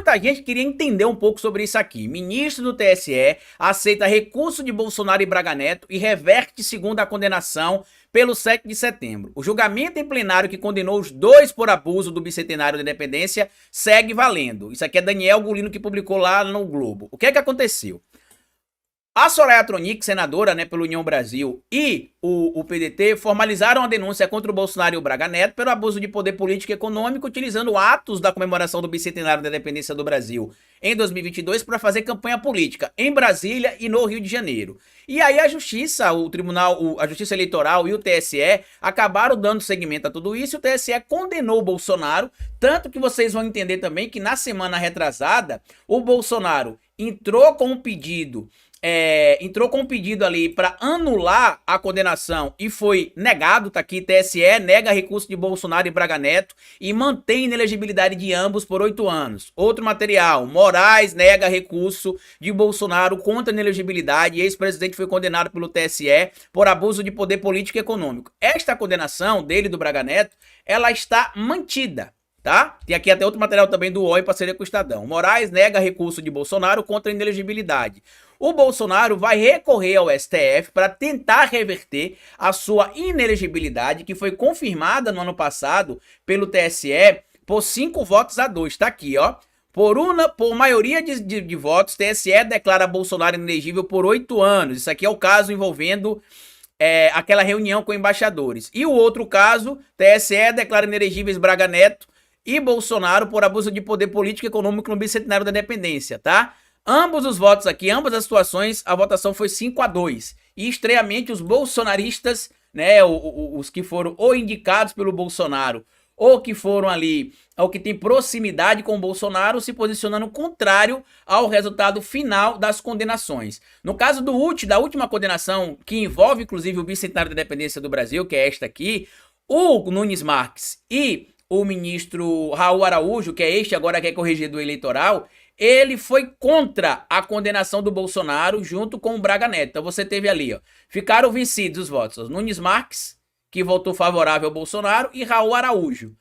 muita gente queria entender um pouco sobre isso aqui. Ministro do TSE aceita recurso de Bolsonaro e Braga Neto e reverte segunda condenação pelo 7 de setembro. O julgamento em plenário que condenou os dois por abuso do bicentenário da independência segue valendo. Isso aqui é Daniel Golino que publicou lá no Globo. O que é que aconteceu? A Soraya Tronic, senadora, né, pela União Brasil, e o PDT formalizaram a denúncia contra o Bolsonaro e o Braga Neto pelo abuso de poder político e econômico, utilizando atos da comemoração do bicentenário da independência do Brasil em 2022 para fazer campanha política em Brasília e no Rio de Janeiro. E aí a Justiça, a Justiça Eleitoral e o TSE acabaram dando seguimento a tudo isso, e o TSE condenou o Bolsonaro, tanto que vocês vão entender também que na semana retrasada, o Bolsonaro entrou com um pedido ali para anular a condenação e foi negado, tá aqui, TSE nega recurso de Bolsonaro e Braga Neto e mantém inelegibilidade de ambos por 8 anos. Outro material, Moraes nega recurso de Bolsonaro contra a inelegibilidade e ex-presidente foi condenado pelo TSE por abuso de poder político e econômico. Esta condenação dele, do Braga Neto, ela está mantida. Tá? Tem aqui até outro material também do UOL em parceria com o Estadão. Moraes nega recurso de Bolsonaro contra a inelegibilidade. O Bolsonaro vai recorrer ao STF para tentar reverter a sua inelegibilidade, que foi confirmada no ano passado pelo TSE por 5 votos a 2. Tá aqui, ó. Por maioria de votos, TSE declara Bolsonaro inelegível por 8 anos. Isso aqui é o caso envolvendo aquela reunião com embaixadores. E o outro caso, TSE declara inelegíveis Braga Neto e Bolsonaro por abuso de poder político e econômico no bicentenário da independência, tá? Ambos os votos aqui, ambas as situações, a votação foi 5-2. E estranhamente os bolsonaristas, né, os que foram ou indicados pelo Bolsonaro, ou que foram ali, ou que tem proximidade com o Bolsonaro, se posicionando contrário ao resultado final das condenações. No caso da última condenação, que envolve inclusive o bicentenário da independência do Brasil, que é esta aqui, o Nunes Marques e o ministro Raul Araújo, que é agora que é corregedor eleitoral, ele foi contra a condenação do Bolsonaro junto com o Braga Neto. Então você teve ali, ó, ficaram vencidos os votos. Nunes Marques, que votou favorável ao Bolsonaro, e Raul Araújo.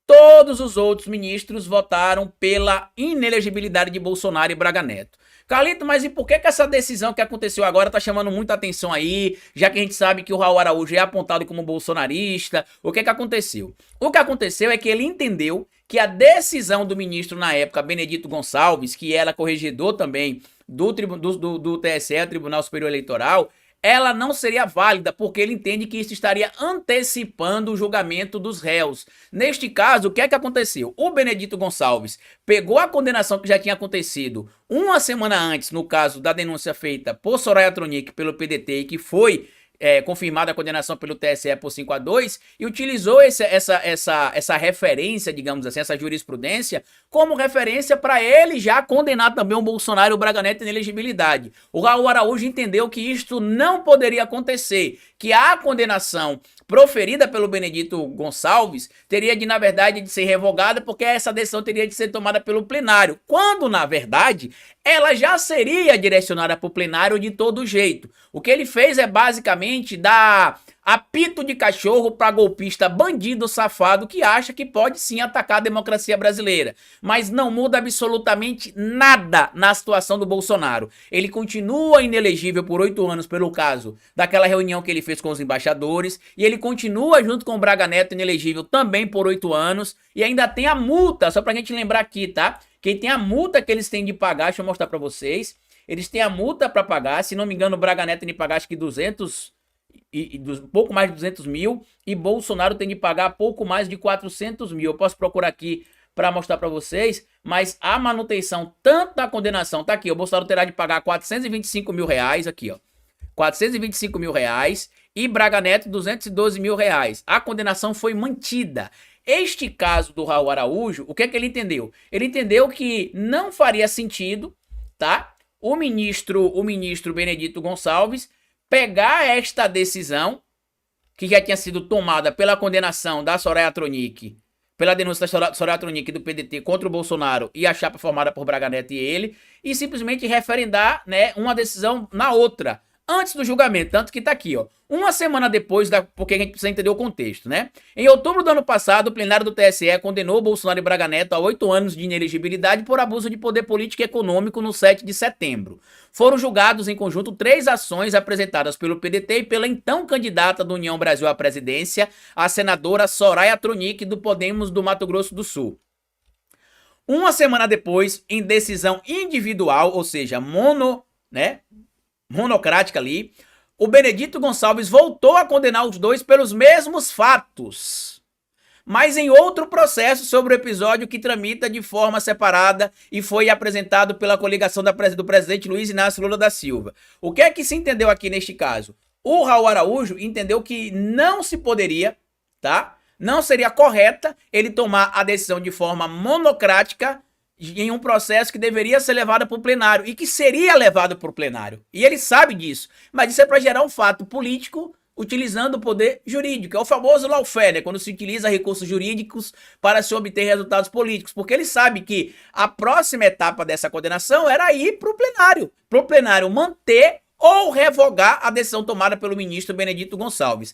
Todos os outros ministros votaram pela inelegibilidade de Bolsonaro e Braga Neto. Carlito, mas e por que essa decisão que aconteceu agora tá chamando muita atenção aí, já que a gente sabe que o Raul Araújo é apontado como bolsonarista? O que aconteceu? O que aconteceu é que ele entendeu que a decisão do ministro na época, Benedito Gonçalves, que era corregedor também do TSE, Tribunal Superior Eleitoral, ela não seria válida, porque ele entende que isso estaria antecipando o julgamento dos réus. Neste caso, o que é que aconteceu? O Benedito Gonçalves pegou a condenação que já tinha acontecido uma semana antes, no caso da denúncia feita por Soraya Tronic pelo PDT, e que foi confirmada a condenação pelo TSE por 5-2, e utilizou essa referência, digamos assim, essa jurisprudência, como referência para ele já condenar também o Bolsonaro e o Braga Neto em inelegibilidade. O Raul Araújo entendeu que isto não poderia acontecer, que a condenação proferida pelo Benedito Gonçalves teria de, na verdade, de ser revogada, porque essa decisão teria de ser tomada pelo plenário, quando, na verdade, ela já seria direcionada para o plenário de todo jeito. O que ele fez é basicamente dar apito de cachorro para golpista bandido safado que acha que pode sim atacar a democracia brasileira. Mas não muda absolutamente nada na situação do Bolsonaro. Ele continua inelegível por 8 anos pelo caso daquela reunião que ele fez com os embaixadores, e ele continua junto com o Braga Neto inelegível também por 8 anos, e ainda tem a multa, só pra gente lembrar aqui, tá? Quem tem a multa que eles têm de pagar, deixa eu mostrar pra vocês. Eles têm a multa pra pagar, se não me engano o Braga Neto tem de pagar acho que pouco mais de 200 mil, e Bolsonaro tem de pagar pouco mais de 400 mil. Eu posso procurar aqui para mostrar para vocês, mas a manutenção, tanto da condenação, tá aqui, o Bolsonaro terá de pagar 425 mil reais, aqui ó, 425 mil reais, e Braga Neto 212 mil reais. A condenação foi mantida. Este caso do Raul Araújo, o que é que ele entendeu? Ele entendeu que não faria sentido, tá? O ministro Benedito Gonçalves pegar esta decisão, que já tinha sido tomada pela condenação da Soraya Tronic, pela denúncia da Soraya Tronic do PDT contra o Bolsonaro e a chapa formada por Braga Neto e ele, e simplesmente referendar, né, uma decisão na outra, antes do julgamento, tanto que tá aqui, ó. Uma semana depois, porque a gente precisa entender o contexto, né? Em outubro do ano passado, o plenário do TSE condenou Bolsonaro e Braga Neto a 8 anos de inelegibilidade por abuso de poder político e econômico no 7 de setembro. Foram julgados em conjunto 3 ações apresentadas pelo PDT e pela então candidata do União Brasil à presidência, a senadora Soraya Tronic, do Podemos do Mato Grosso do Sul. Uma semana depois, em decisão individual, ou seja, monocrática ali, o Benedito Gonçalves voltou a condenar os dois pelos mesmos fatos, mas em outro processo sobre o episódio que tramita de forma separada e foi apresentado pela coligação do presidente Luiz Inácio Lula da Silva. O que é que se entendeu aqui neste caso? O Raul Araújo entendeu que não se poderia, tá? Não seria correta ele tomar a decisão de forma monocrática em um processo que deveria ser levado para o plenário e que seria levado para o plenário. E ele sabe disso, mas isso é para gerar um fato político utilizando o poder jurídico. É o famoso lawfare, né? Quando se utiliza recursos jurídicos para se obter resultados políticos, porque ele sabe que a próxima etapa dessa condenação era ir para o plenário manter ou revogar a decisão tomada pelo ministro Benedito Gonçalves.